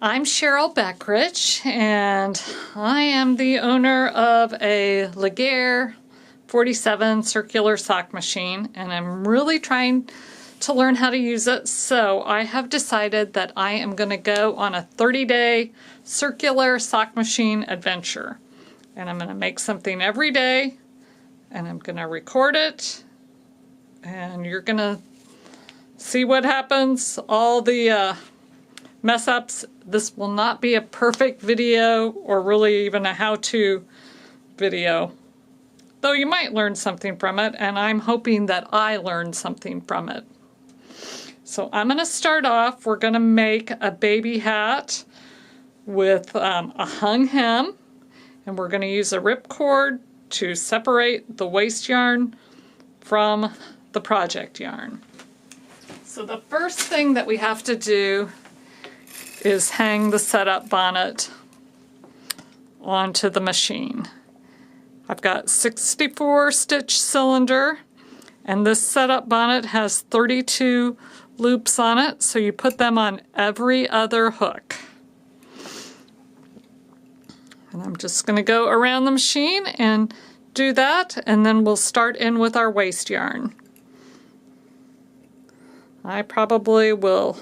I'm Cheryl Beckrich, and I am the owner of a Laguerre 47 circular sock machine, and I'm really trying to learn how to use it. So I have decided that I am going to go on a 30-day circular sock machine adventure. And I'm going to make something every day, and I'm going to record it, and you're going to see what happens, all the mess ups. This will not be a perfect video or really even a how-to video, though you might learn something from it, and I'm hoping that I learned something from it. So I'm going to start off. We're going to make a baby hat with a hung hem, and we're going to use a ripcord to separate the waste yarn from the project yarn. So the first thing that we have to do is hang the setup bonnet onto the machine. I've got 64 stitch cylinder, and this setup bonnet has 32 loops on it, so you put them on every other hook. And I'm just going to go around the machine and do that, and then we'll start in with our waste yarn. I probably will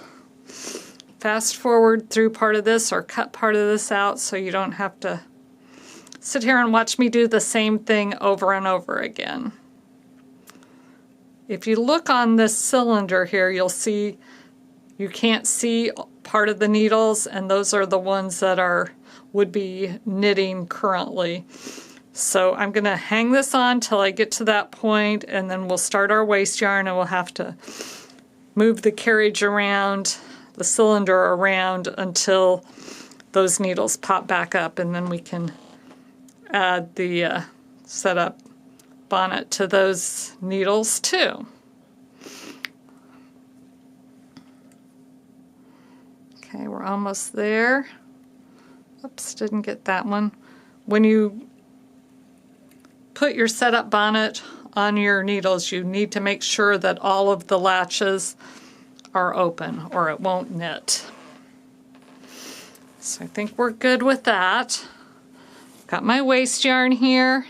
fast forward through part of this or cut part of this out so you don't have to sit here and watch me do the same thing over and over again. If you look on this cylinder here, you'll see you can't see part of the needles, and those are the ones that would be knitting currently. So I'm going to hang this on till I get to that point, and then we'll start our waste yarn, and we'll have to move the carriage around, the cylinder around, until those needles pop back up, and then we can add the setup bonnet to those needles too. Okay, we're almost there. Oops, didn't get that one. When you put your setup bonnet on your needles, you need to make sure that all of the latches are open or it won't knit. So I think we're good with that. Got my waste yarn here,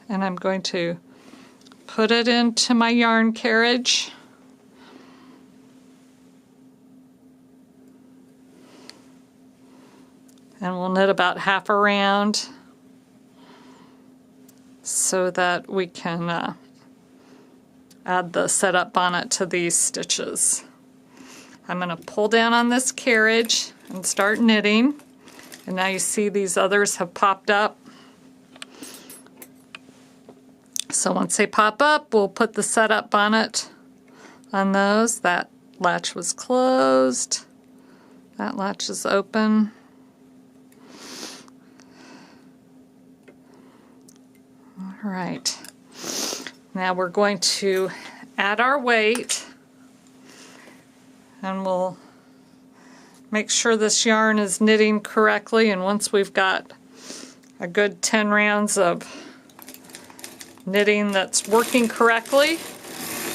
and I'm going to put it into my yarn carriage. And we'll knit about half a round so that we can add the setup bonnet to these stitches. I'm going to pull down on this carriage and start knitting. And now you see these others have popped up. So once they pop up, we'll put the setup bonnet on those. That latch was closed. That latch is open. All right. Now we're going to add our weight, and we'll make sure this yarn is knitting correctly, and once we've got a good 10 rounds of knitting that's working correctly,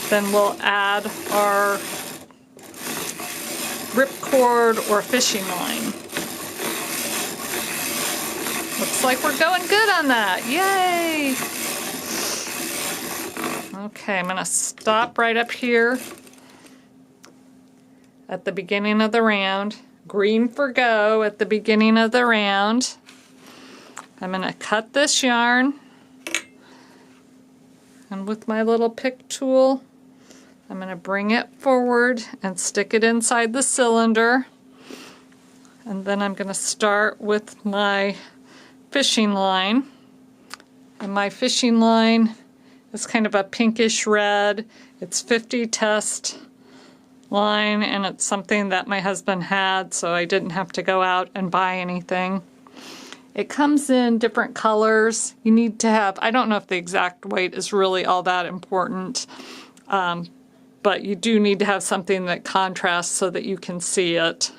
then we'll add our ripcord or fishing line. Looks like we're going good on that. Yay! Okay, I'm going to stop right up here at the beginning of the round. Green for go at the beginning of the round. I'm going to cut this yarn, and with my little pick tool I'm going to bring it forward and stick it inside the cylinder, and then I'm going to start with my fishing line. And my fishing line is kind of a pinkish red. It's 50 test line, and it's something that my husband had, so I didn't have to go out and buy anything. It comes in different colors. You need to have, I don't know if the exact weight is really all that important, but you do need to have something that contrasts so that you can see it.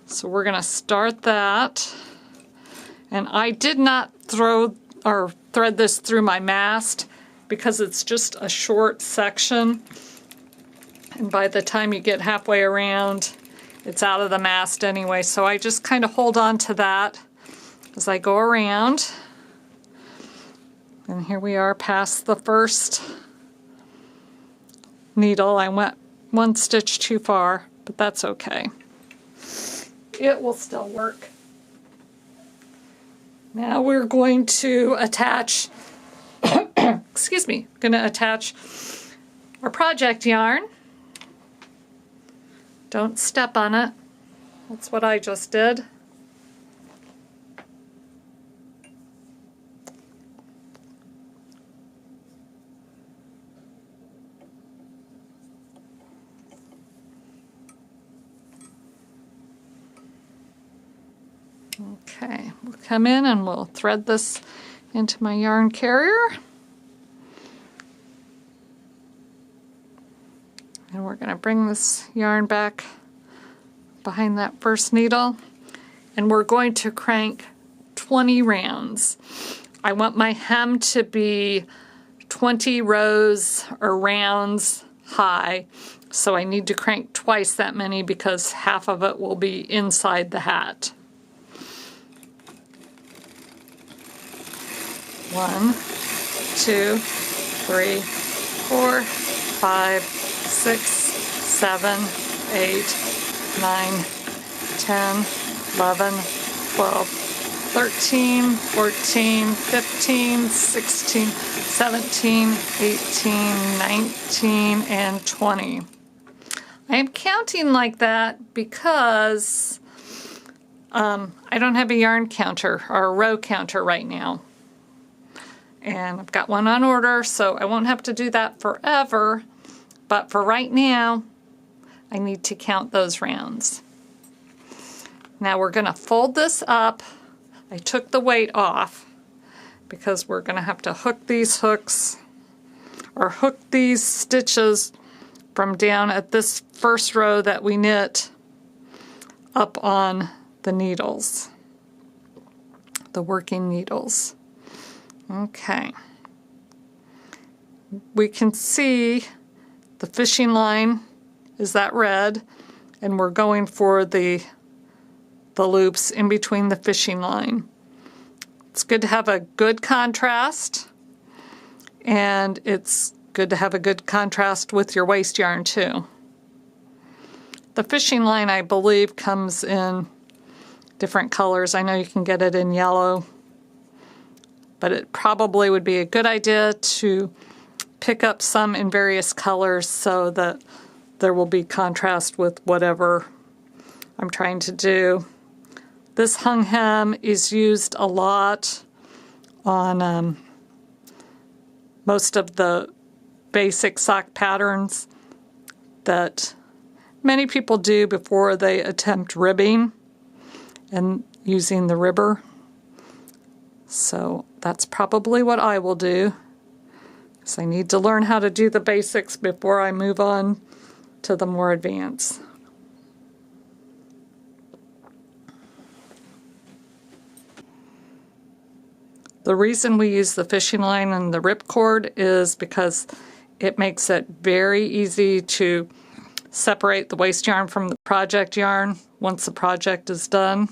So we're going to start that. And I did not thread this through my mast because it's just a short section. And by the time you get halfway around, it's out of the mast anyway, so I just kind of hold on to that as I go around. And here we are past the first needle. I went one stitch too far, but that's okay. It will still work. Now we're going to attach, excuse me, going to attach our project yarn. Don't step on it. That's what I just did. Okay, we'll come in and we'll thread this into my yarn carrier. And we're going to bring this yarn back behind that first needle. And we're going to crank 20 rounds. I want my hem to be 20 rows or rounds high. So I need to crank twice that many because half of it will be inside the hat. 1, 2, 3, 4, 5, 6, 7, 8, 9, 10, 11, 12, 13, 14, 15, 16, 17, 18, 19, and 20. I am counting like that because I don't have a yarn counter or a row counter right now. And I've got one on order, so I won't have to do that forever. But for right now, I need to count those rounds. Now we're going to fold this up. I took the weight off because we're going to have to hook these hooks or hook these stitches from down at this first row that we knit up on the needles, the working needles. Okay. We can see the fishing line is that red, and we're going for the loops in between the fishing line. It's good to have a good contrast, and it's good to have a good contrast with your waste yarn too. The fishing line, I believe, comes in different colors. I know you can get it in yellow, but it probably would be a good idea to pick up some in various colors so that there will be contrast with whatever I'm trying to do. This hung hem is used a lot on most of the basic sock patterns that many people do before they attempt ribbing and using the ribber. So that's probably what I will do, because I need to learn how to do the basics before I move on to the more advanced. The reason we use the fishing line and the ripcord is because it makes it very easy to separate the waste yarn from the project yarn once the project is done.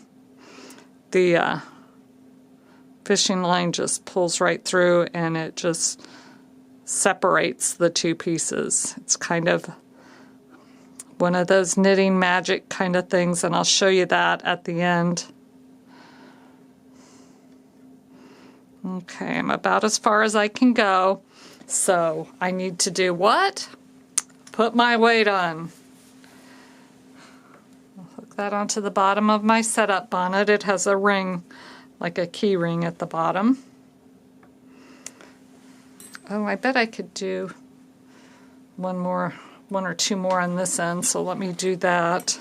The fishing line just pulls right through and it just separates the two pieces. It's kind of one of those knitting magic kind of things, and I'll show you that at the end. Okay, I'm about as far as I can go, so I need to do what? Put my weight on. I'll hook that onto the bottom of my setup bonnet. It has a ring, like a key ring at the bottom. Oh, I bet I could do one or two more on this end, so let me do that.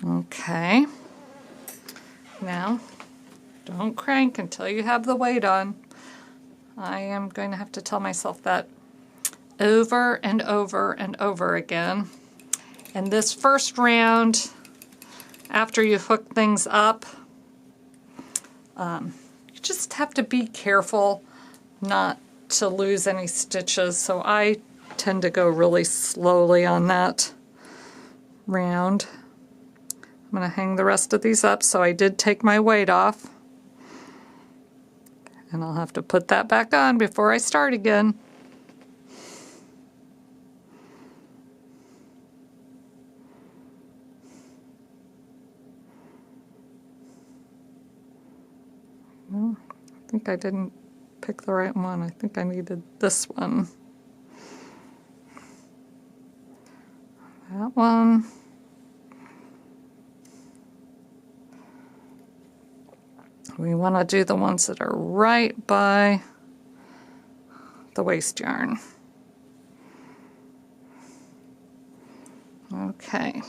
Okay. Now, don't crank until you have the weight on. I am going to have to tell myself that over and over and over again. And this first round after you hook things up, you just have to be careful not to lose any stitches. So I tend to go really slowly on that round. I'm going to hang the rest of these up. So I did take my weight off. And I'll have to put that back on before I start again. Well, I think I didn't pick the right one. I think I needed this one. That one. We want to do the ones that are right by the waste yarn. Okay,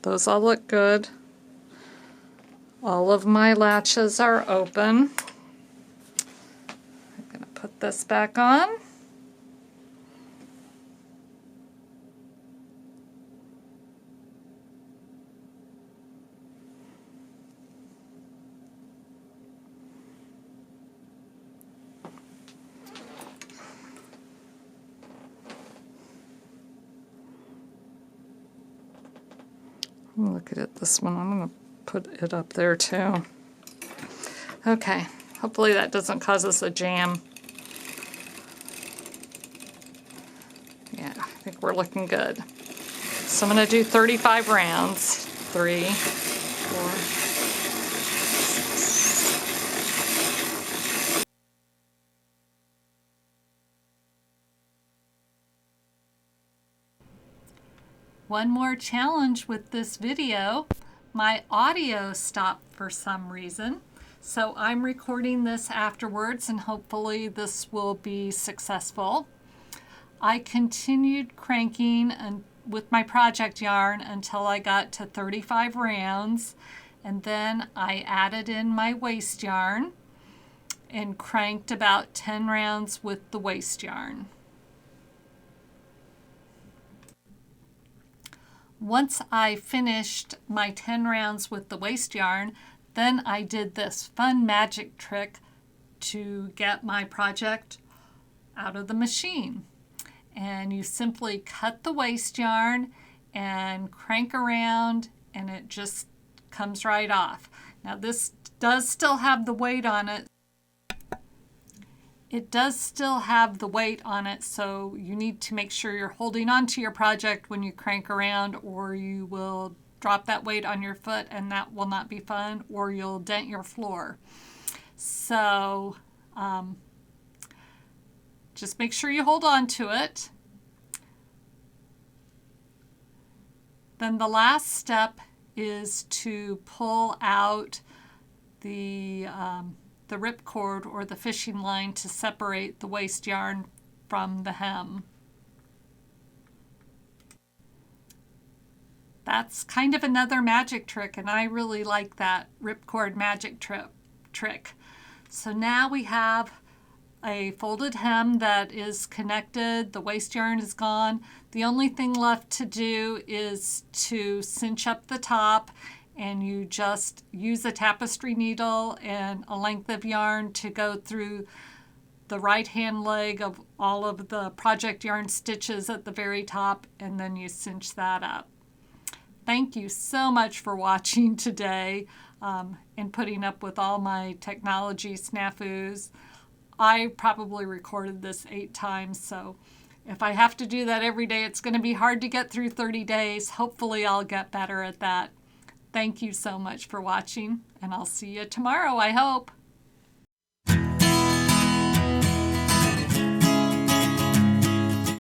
those all look good. All of my latches are open. I'm going to put this back on. Look at it, this one. I'm going to put it up there too. Okay, hopefully that doesn't cause us a jam. Yeah, I think we're looking good. So I'm going to do 35 rounds. 3, 4, 6. One more challenge with this video. My audio stopped for some reason, so I'm recording this afterwards and hopefully this will be successful. I continued cranking with my project yarn until I got to 35 rounds, and then I added in my waste yarn and cranked about 10 rounds with the waste yarn. Once I finished my 10 rounds with the waste yarn, then I did this fun magic trick to get my project out of the machine. And you simply cut the waste yarn and crank around and it just comes right off. Now this does still have the weight on it. It does still have the weight on it, so you need to make sure you're holding on to your project when you crank around, or you will drop that weight on your foot and that will not be fun, or you'll dent your floor. So just make sure you hold on to it. Then the last step is to pull out the ripcord or the fishing line to separate the waste yarn from the hem. That's kind of another magic trick, and I really like that ripcord magic trick. So now we have a folded hem that is connected, the waste yarn is gone. The only thing left to do is to cinch up the top, and you just use a tapestry needle and a length of yarn to go through the right hand leg of all of the project yarn stitches at the very top, and then you cinch that up. Thank you so much for watching today and putting up with all my technology snafus. I probably recorded this 8 times, so if I have to do that every day, it's going to be hard to get through 30 days. Hopefully I'll get better at that. Thank you so much for watching, and I'll see you tomorrow, I hope.